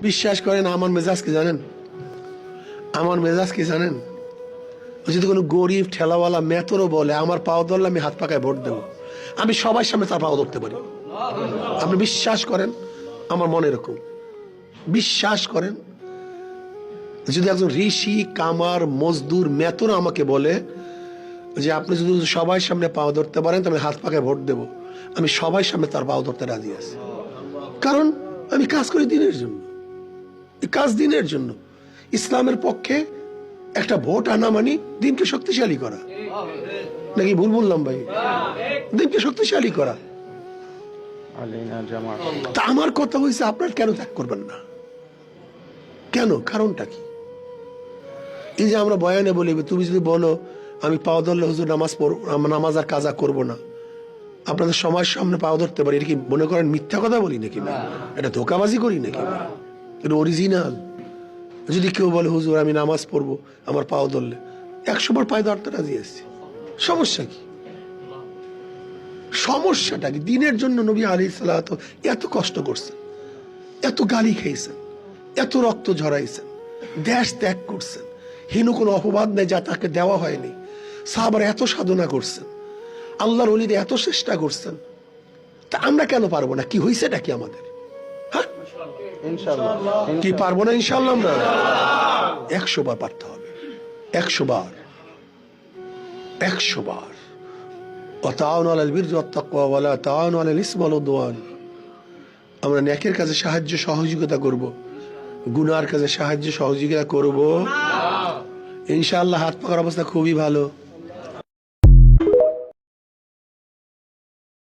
বিশ্বাস করেন আমার মেজাজ কি জানেন? আমার মেজাজ কি জানেন? যদি কোনো গরিব ঠেলাওয়ালা মেতরও বলে আমার পাও ধরলে আমি হাত পাকায় ভোট দেবো, আমি সবার সামনে তার পাও ধরতে পারি। আপনি বিশ্বাস করেন আমার মনে এরকম। বিশ্বাস করেন যদি একজন ঋষি কামার মজদুর মেতর আমাকে বলে যে আপনি যদি সবাই সামনে পাও ধরতে পারেন তাহলে হাত পাকায় ভোট দেবো, আমি সবাই সামনে তার পাও ধরতে রাজি আছি। কারণ আমি কাজ করি দিনের জন্য, কাজ দিনের জন্য। ইসলামের পক্ষে একটা ভোট আনা মানে দিনকে শক্তিশালী করা, নাকি ভুল বললাম ভাই? দিনকে শক্তিশালী করা। তা আমার কথা হয়েছে আপনার কেন ত্যাগ করবেন না? কেন? কারণটা কি? এই যে আমরা বয়ানে বলি তুমি যদি বলো আমি পাও ধরলে হুজুর নামাজ পড়ব, নামাজ আর কাজা করবো না, আপনাদের সমাজ সামনে পাও ধরতে পারি, এটা কি মনে করেন মিথ্যা কথা বলি নাকি? না, এটা ধোকাবাজি করি নাকি? এটা অরিজিনাল। যদি কেউ বলে হুজুর আমি নামাজ পড়বো আমার পাও ধরলে, 100 বার পায়ে ধরতে রাজি আসছি, সমস্যা কি? সমস্যাটা কি? দিনের জন্য নবী আলাইহিস সালাতু এত কষ্ট করছেন, এত গালি খেয়েছেন, এত রক্ত ঝরাইছেন, দেশ ত্যাগ করছেন, হীন কোনো অপবাদ নেই যা তাকে দেওয়া হয়নি। সাহাবারা এত সাধনা করছেন, আল্লাহর ওলিরা এত চেষ্টা করছেন, তা আমরা কেন পারবো না? কি হয়েছেটা কি আমাদের? হ্যাঁ, কি পারবো না? ইনশাআল্লাহ আমরা 100 বার পারতে হবে, 100 বার, 100 বার। ওয়াতাআওয়ানু আলাল বিররি ওয়াত তাকওয়া ওয়া লা তাআওয়ানু আলাল ইসমি ওয়াল উদওয়ান। আমরা নেকের কাজে সাহায্য সহযোগিতা করব, গুনার কাজে সাহায্য সহযোগিতা করব ইনশাআল্লাহ। হাত পাকার অবস্থা খুবই ভালো।